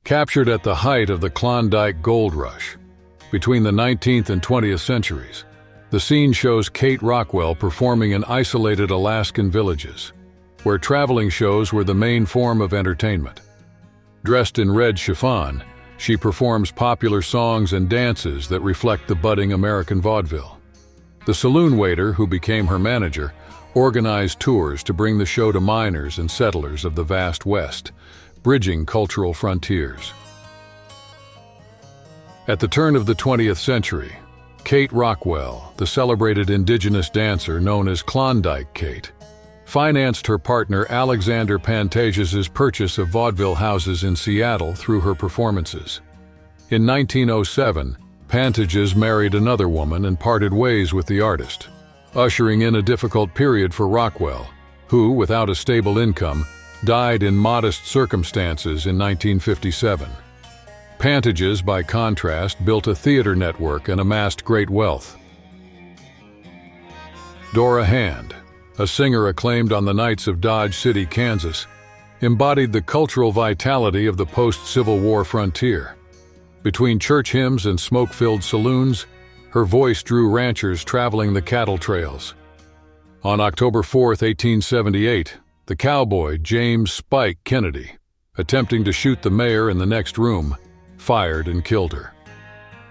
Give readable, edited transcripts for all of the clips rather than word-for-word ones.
Captured at the height of the Klondike Gold Rush, between the 19th and 20th centuries, the scene shows Kate Rockwell performing in isolated Alaskan villages, where traveling shows were the main form of entertainment. Dressed in red chiffon, she performs popular songs and dances that reflect the budding American vaudeville. The saloon waiter, who became her manager, organized tours to bring the show to miners and settlers of the vast West, bridging cultural frontiers. At the turn of the 20th century, Kate Rockwell, the celebrated indigenous dancer known as Klondike Kate, financed her partner Alexander Pantages' purchase of vaudeville houses in Seattle through her performances. In 1907, Pantages married another woman and parted ways with the artist, ushering in a difficult period for Rockwell, who, without a stable income, died in modest circumstances in 1957. Pantages, by contrast, built a theater network and amassed great wealth. Dora Hand, a singer acclaimed on the nights of Dodge City, Kansas, embodied the cultural vitality of the post-Civil War frontier. Between church hymns and smoke-filled saloons, her voice drew ranchers traveling the cattle trails. On October 4, 1878, the cowboy James "Spike" Kennedy, attempting to shoot the mayor in the next room, fired and killed her.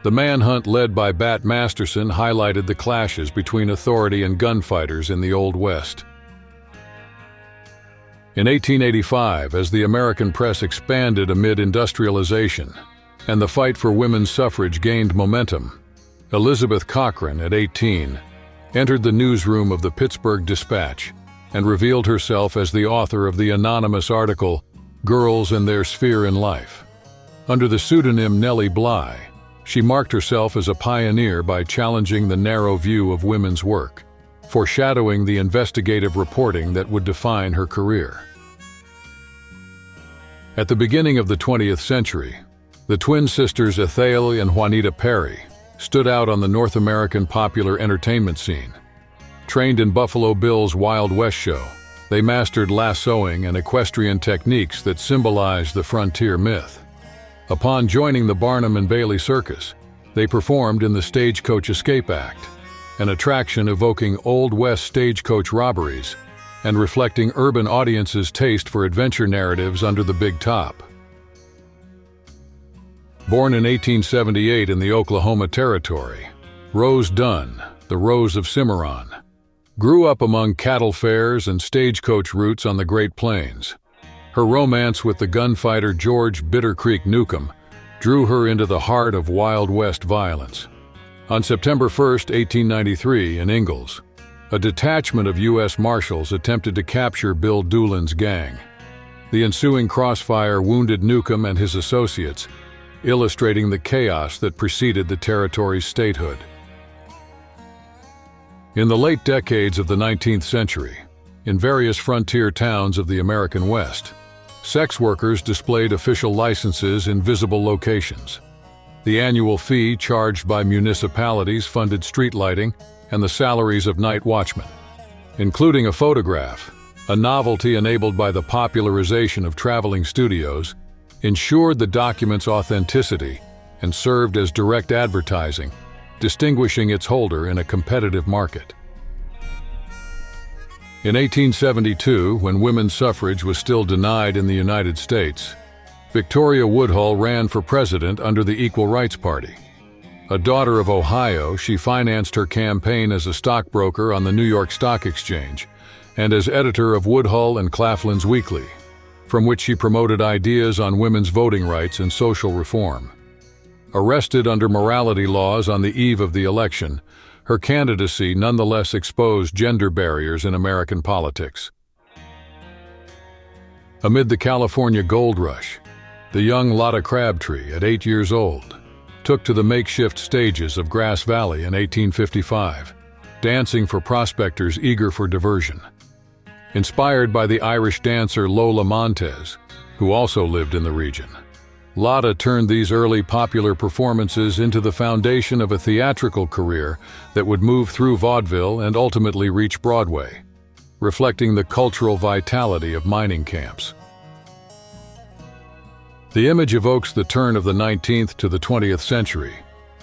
The manhunt led by Bat Masterson highlighted the clashes between authority and gunfighters in the Old West. In 1885, as the American press expanded amid industrialization and the fight for women's suffrage gained momentum, Elizabeth Cochran, at 18, entered the newsroom of the Pittsburgh Dispatch and revealed herself as the author of the anonymous article, "Girls and Their Sphere in Life." Under the pseudonym Nellie Bly, she marked herself as a pioneer by challenging the narrow view of women's work, foreshadowing the investigative reporting that would define her career. At the beginning of the 20th century, the twin sisters Athalie and Juanita Perry stood out on the North American popular entertainment scene. Trained in Buffalo Bill's Wild West show, they mastered lassoing and equestrian techniques that symbolized the frontier myth. Upon joining the Barnum and Bailey Circus, they performed in the Stagecoach Escape Act, an attraction evoking Old West stagecoach robberies and reflecting urban audiences' taste for adventure narratives under the big top. Born in 1878 in the Oklahoma Territory, Rose Dunn, the Rose of Cimarron, grew up among cattle fairs and stagecoach routes on the Great Plains. Her romance with the gunfighter George Bitter Creek Newcomb drew her into the heart of Wild West violence. On September 1, 1893, in Ingalls, a detachment of U.S. Marshals attempted to capture Bill Doolin's gang. The ensuing crossfire wounded Newcomb and his associates, illustrating the chaos that preceded the territory's statehood. In the late decades of the 19th century, in various frontier towns of the American West, sex workers displayed official licenses in visible locations. The annual fee charged by municipalities funded street lighting and the salaries of night watchmen. Including a photograph, a novelty enabled by the popularization of traveling studios, ensured the document's authenticity and served as direct advertising, distinguishing its holder in a competitive market. In 1872, when women's suffrage was still denied in the United States, Victoria Woodhull ran for president under the Equal Rights Party. A daughter of Ohio, she financed her campaign as a stockbroker on the New York Stock Exchange and as editor of Woodhull and Claflin's Weekly, from which she promoted ideas on women's voting rights and social reform. Arrested under morality laws on the eve of the election, her candidacy nonetheless exposed gender barriers in American politics. Amid the California gold rush, the young Lotta Crabtree, at 8 years old, took to the makeshift stages of Grass Valley in 1855, dancing for prospectors eager for diversion. Inspired by the Irish dancer Lola Montez, who also lived in the region, Lotta turned these early popular performances into the foundation of a theatrical career that would move through vaudeville and ultimately reach Broadway, reflecting the cultural vitality of mining camps. The image evokes the turn of the 19th to the 20th century,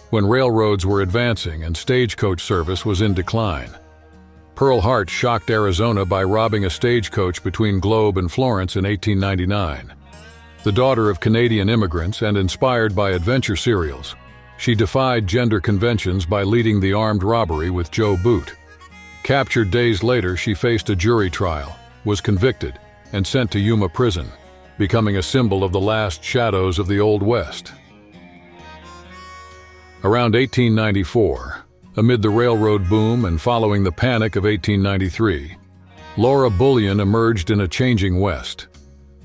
when railroads were advancing and stagecoach service was in decline. Pearl Hart shocked Arizona by robbing a stagecoach between Globe and Florence in 1899. The daughter of Canadian immigrants and inspired by adventure serials, she defied gender conventions by leading the armed robbery with Joe Boot. Captured days later, she faced a jury trial, was convicted, and sent to Yuma prison, becoming a symbol of the last shadows of the Old West. Around 1894, amid the railroad boom and following the Panic of 1893, Laura Bullion emerged in a changing West.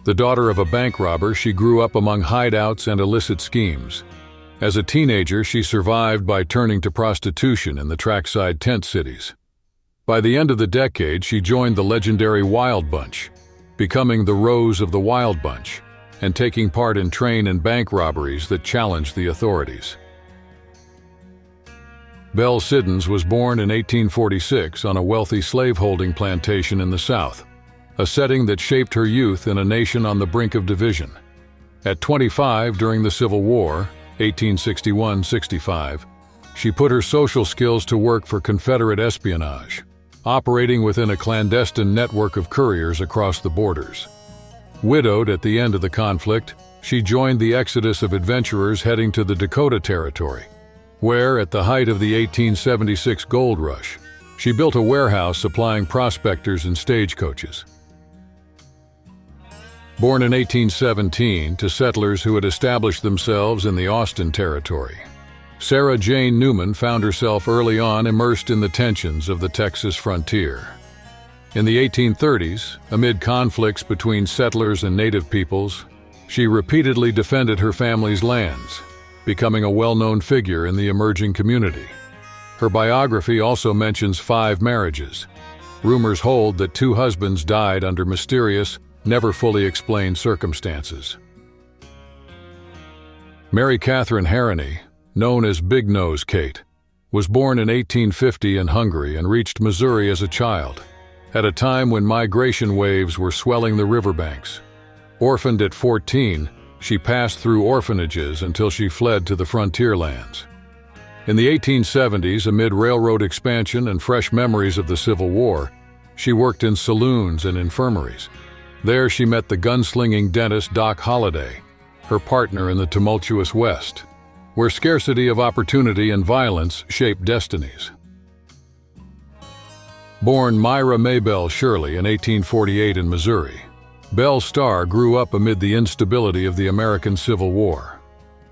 The daughter of a bank robber, she grew up among hideouts and illicit schemes. As a teenager, she survived by turning to prostitution in the trackside tent cities. By the end of the decade, she joined the legendary Wild Bunch, becoming the Rose of the Wild Bunch, and taking part in train and bank robberies that challenged the authorities. Belle Siddons was born in 1846 on a wealthy slaveholding plantation in the South, a setting that shaped her youth in a nation on the brink of division. At 25 during the Civil War, 1861-65, she put her social skills to work for Confederate espionage, operating within a clandestine network of couriers across the borders. Widowed at the end of the conflict, she joined the exodus of adventurers heading to the Dakota Territory, where, at the height of the 1876 gold rush, she built a warehouse supplying prospectors and stagecoaches. Born in 1817 to settlers who had established themselves in the Austin Territory, Sarah Jane Newman found herself early on immersed in the tensions of the Texas frontier. In the 1830s, amid conflicts between settlers and native peoples, she repeatedly defended her family's lands, becoming a well-known figure in the emerging community. Her biography also mentions 5 marriages. Rumors hold that 2 husbands died under mysterious, never fully explained circumstances. Mary Catherine Harrony, known as Big Nose Kate, was born in 1850 in Hungary and reached Missouri as a child, at a time when migration waves were swelling the riverbanks. Orphaned at 14, she passed through orphanages until she fled to the frontier lands. In the 1870s, amid railroad expansion and fresh memories of the Civil War, she worked in saloons and infirmaries. There she met the gunslinging dentist Doc Holliday, her partner in the tumultuous West, where scarcity of opportunity and violence shaped destinies. Born Myra Maybelle Shirley in 1848 in Missouri, Belle Starr grew up amid the instability of the American Civil War.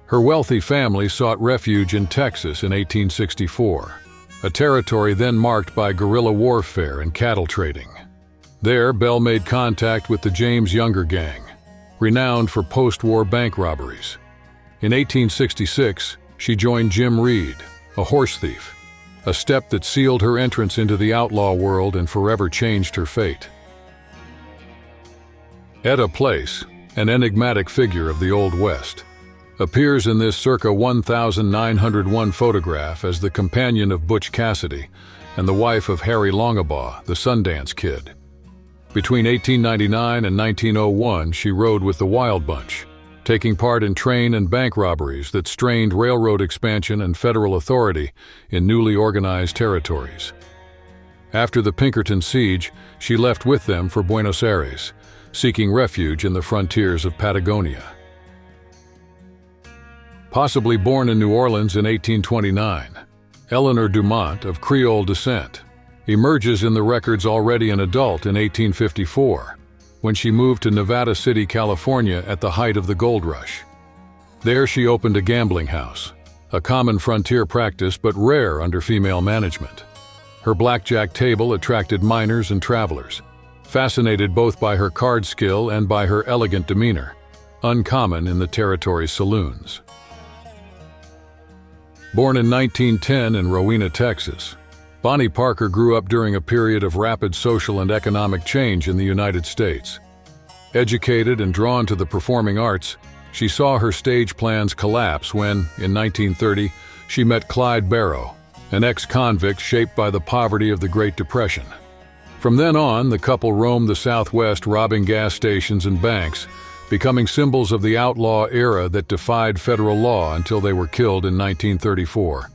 Her wealthy family sought refuge in Texas in 1864, a territory then marked by guerrilla warfare and cattle trading. There, Belle made contact with the James Younger Gang, renowned for post-war bank robberies. In 1866, she joined Jim Reed, a horse thief, a step that sealed her entrance into the outlaw world and forever changed her fate. Etta Place, an enigmatic figure of the Old West, appears in this circa 1901 photograph as the companion of Butch Cassidy and the wife of Harry Longabaugh, the Sundance Kid. Between 1899 and 1901, she rode with the Wild Bunch, taking part in train and bank robberies that strained railroad expansion and federal authority in newly organized territories. After the Pinkerton siege, she left with them for Buenos Aires, seeking refuge in the frontiers of Patagonia. Possibly born in New Orleans in 1829, Eleanor Dumont, of Creole descent, emerges in the records already an adult in 1854, when she moved to Nevada City, California at the height of the gold rush. There she opened a gambling house, a common frontier practice but rare under female management. Her blackjack table attracted miners and travelers, fascinated both by her card skill and by her elegant demeanor, uncommon in the territory's saloons. Born in 1910 in Rowena, Texas, Bonnie Parker grew up during a period of rapid social and economic change in the United States. Educated and drawn to the performing arts, she saw her stage plans collapse when, in 1930, she met Clyde Barrow, an ex-convict shaped by the poverty of the Great Depression. From then on, the couple roamed the Southwest robbing gas stations and banks, becoming symbols of the outlaw era that defied federal law until they were killed in 1934.